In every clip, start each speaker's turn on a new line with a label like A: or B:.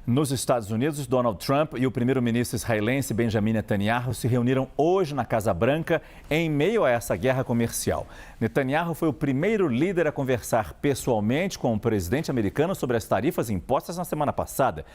A: Nos Estados Unidos, Donald Trump e o primeiro-ministro israelense Benjamin Netanyahu se reuniram hoje na Casa Branca em meio a essa guerra comercial. Netanyahu foi o primeiro líder a conversar pessoalmente com o presidente americano sobre as tarifas impostas na semana passada.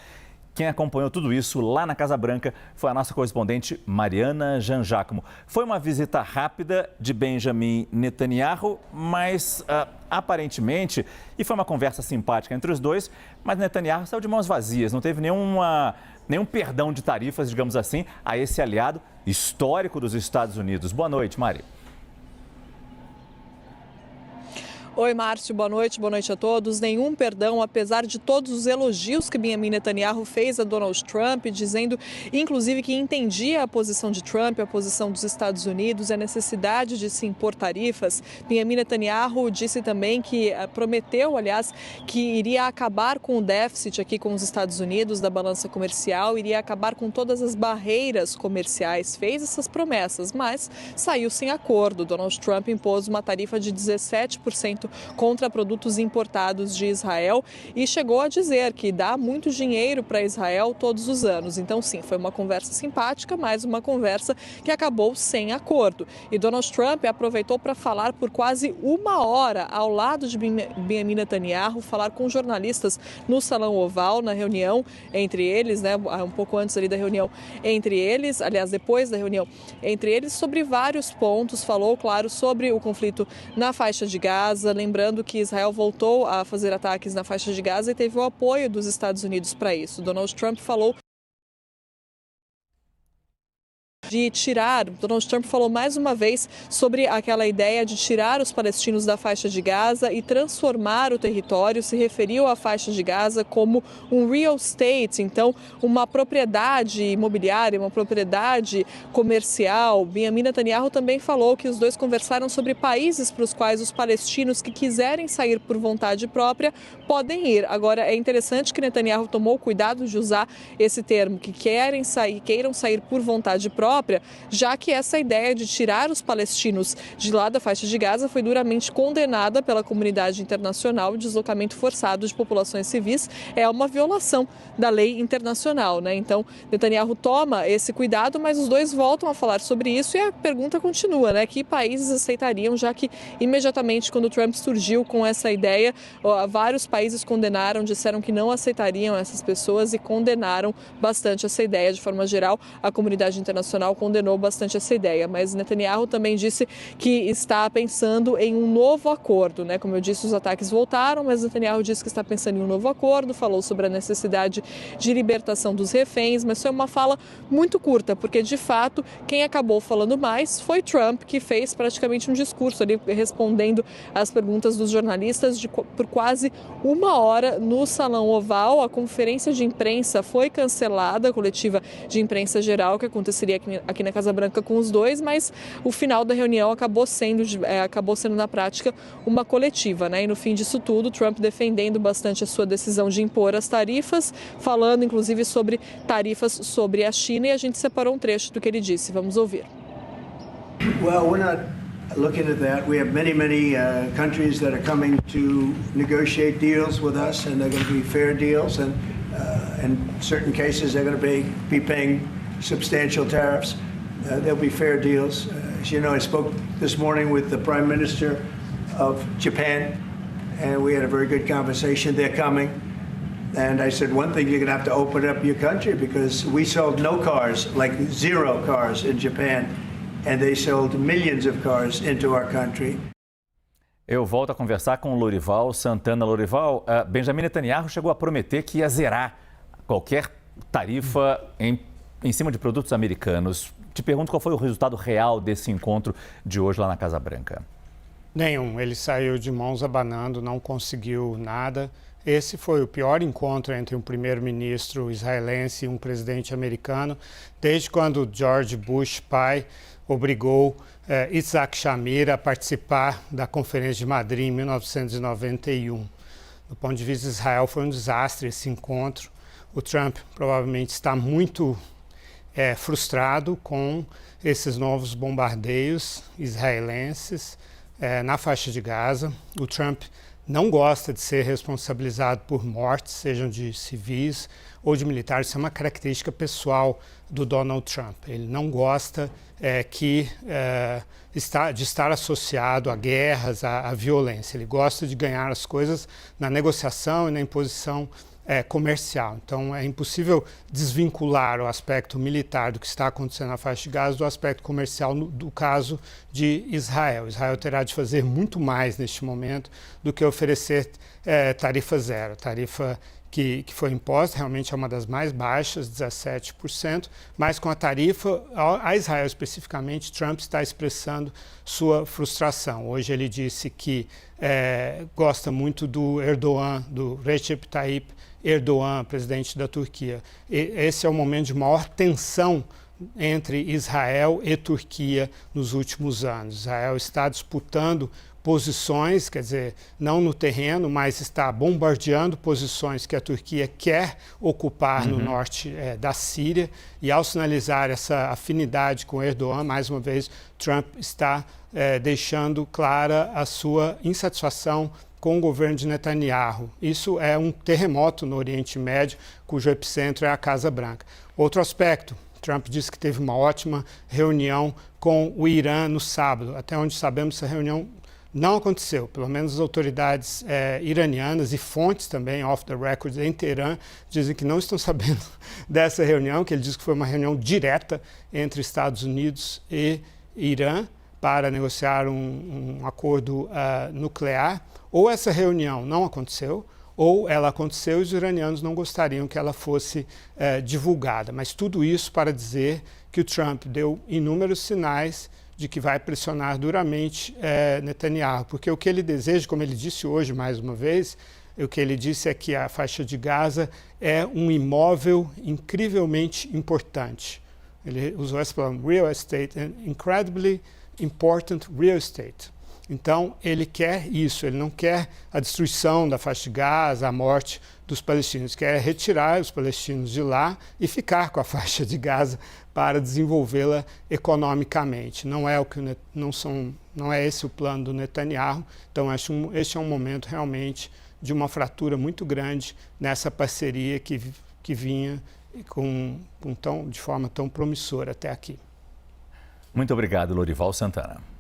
A: Quem acompanhou tudo isso lá na Casa Branca foi a nossa correspondente Mariana Jangiacomo. Foi uma visita rápida de Benjamin Netanyahu, mas aparentemente, e foi uma conversa simpática entre os dois, mas Netanyahu saiu de mãos vazias, não teve nenhum perdão de tarifas, digamos assim, a esse aliado histórico dos Estados Unidos. Boa noite, Mari.
B: Oi, Márcio, boa noite a todos. Nenhum perdão, apesar de todos os elogios que Benjamin Netanyahu fez a Donald Trump, dizendo, inclusive, que entendia a posição de Trump, a posição dos Estados Unidos, a necessidade de se impor tarifas. Benjamin Netanyahu disse também que prometeu, aliás, que iria acabar com o déficit aqui com os Estados Unidos da balança comercial, iria acabar com todas as barreiras comerciais. Fez essas promessas, mas saiu sem acordo. Donald Trump impôs uma tarifa de 17% contra produtos importados de Israel e chegou a dizer que dá muito dinheiro para Israel todos os anos. Então, sim, foi uma conversa simpática, mas uma conversa que acabou sem acordo. E Donald Trump aproveitou para falar por quase uma hora ao lado de Benjamin Netanyahu, falar com jornalistas no Salão Oval, na reunião entre eles, né, um pouco antes ali da reunião entre eles, aliás, depois da reunião entre eles, sobre vários pontos. Falou, claro, sobre o conflito na faixa de Gaza, lembrando que Israel voltou a fazer ataques na faixa de Gaza e teve o apoio dos Estados Unidos para isso. Donald Trump falou Donald Trump falou mais uma vez sobre aquela ideia de tirar os palestinos da faixa de Gaza e transformar o território, se referiu à faixa de Gaza como um real estate, então uma propriedade imobiliária, uma propriedade comercial. Benjamin Netanyahu também falou que os dois conversaram sobre países para os quais os palestinos que quiserem sair por vontade própria podem ir. Agora, é interessante que Netanyahu tomou cuidado de usar esse termo, que queiram sair por vontade própria, já que essa ideia de tirar os palestinos de lá da faixa de Gaza foi duramente condenada pela comunidade internacional. O deslocamento forçado de populações civis é uma violação da lei internacional, né? Então, Netanyahu toma esse cuidado, mas os dois voltam a falar sobre isso e a pergunta continua, né? Que países aceitariam, já que imediatamente quando Trump surgiu com essa ideia, vários países condenaram, disseram que não aceitariam essas pessoas e condenaram bastante essa ideia de forma geral. A comunidade internacional condenou bastante essa ideia, mas Netanyahu também disse que está pensando em um novo acordo, né? Como eu disse, os ataques voltaram, mas Netanyahu disse que está pensando em um novo acordo, falou sobre a necessidade de libertação dos reféns, mas foi uma fala muito curta, porque de fato quem acabou falando mais foi Trump, que fez praticamente um discurso ali respondendo às perguntas dos jornalistas por quase uma hora no Salão Oval. A conferência de imprensa foi cancelada, a coletiva de imprensa geral que aconteceria aqui na Casa Branca com os dois, mas o final da reunião acabou sendo na prática uma coletiva, né? E no fim disso tudo, Trump defendendo bastante a sua decisão de impor as tarifas, falando inclusive sobre tarifas sobre a China, e a gente separou um trecho do que ele disse. Vamos ouvir.
C: Well, we're not looking at that. We have many countries that are coming to negotiate deals with us, and they're going to be fair deals, and in certain cases they're going to be paying substantial tariffs. There'll be fair deals. As you know, I spoke this morning with the Prime Minister of Japan, and we had a very good conversation. They're coming. And I said, one thing, you're going to have to open up your country, because we sold no cars, like 0 cars in Japan, and they sold millions of cars into our country.
A: Eu volto a conversar com Lorival Santana. Lorival, Benjamin Netanyahu chegou a prometer que ia zerar qualquer tarifa em cima de produtos americanos. Te pergunto qual foi o resultado real desse encontro de hoje lá na Casa Branca.
D: Nenhum. Ele saiu de mãos abanando, não conseguiu nada. Esse foi o pior encontro entre um primeiro-ministro israelense e um presidente americano desde quando George Bush pai obrigou Isaac Shamir a participar da Conferência de Madrid em 1991. Do ponto de vista de Israel, foi um desastre esse encontro. O Trump provavelmente está muito frustrado com esses novos bombardeios israelenses na faixa de Gaza. O Trump não gosta de ser responsabilizado por mortes, sejam de civis ou de militares. Isso é uma característica pessoal do Donald Trump. Ele não gosta de estar associado a guerras, a violência. Ele gosta de ganhar as coisas na negociação e na imposição comercial. Então é impossível desvincular o aspecto militar do que está acontecendo na faixa de Gaza do aspecto comercial do caso de Israel. Israel terá de fazer muito mais neste momento do que oferecer tarifa zero. Tarifa que foi imposta realmente é uma das mais baixas, 17%, mas com a tarifa a Israel especificamente, Trump está expressando sua frustração. Hoje ele disse que gosta muito do Erdogan, do Recep Tayyip Erdogan, presidente da Turquia. Esse é o momento de maior tensão entre Israel e Turquia nos últimos anos. Israel está disputando posições, quer dizer, não no terreno, mas está bombardeando posições que a Turquia quer ocupar no norte da Síria. E ao sinalizar essa afinidade com Erdogan, mais uma vez, Trump está deixando clara a sua insatisfação com o governo de Netanyahu. Isso é um terremoto no Oriente Médio, cujo epicentro é a Casa Branca. Outro aspecto, Trump disse que teve uma ótima reunião com o Irã no sábado. Até onde sabemos, essa reunião não aconteceu. Pelo menos as autoridades iranianas e fontes também, off the record, em Teherã, dizem que não estão sabendo dessa reunião, que ele diz que foi uma reunião direta entre Estados Unidos e Irã para negociar um acordo nuclear. Ou essa reunião não aconteceu, ou ela aconteceu e os iranianos não gostariam que ela fosse divulgada. Mas tudo isso para dizer que o Trump deu inúmeros sinais de que vai pressionar duramente Netanyahu, porque o que ele deseja, como ele disse hoje mais uma vez, o que ele disse é que a faixa de Gaza é um imóvel incrivelmente importante. Ele usou essa palavra, real estate, incredibly important real estate. Então, ele quer isso, ele não quer a destruição da faixa de Gaza, a morte dos palestinos, quer retirar os palestinos de lá e ficar com a faixa de Gaza para desenvolvê-la economicamente. Não é esse o plano do Netanyahu, então este é um momento realmente de uma fratura muito grande nessa parceria que vinha de forma tão promissora até aqui.
A: Muito obrigado, Lorival Santana.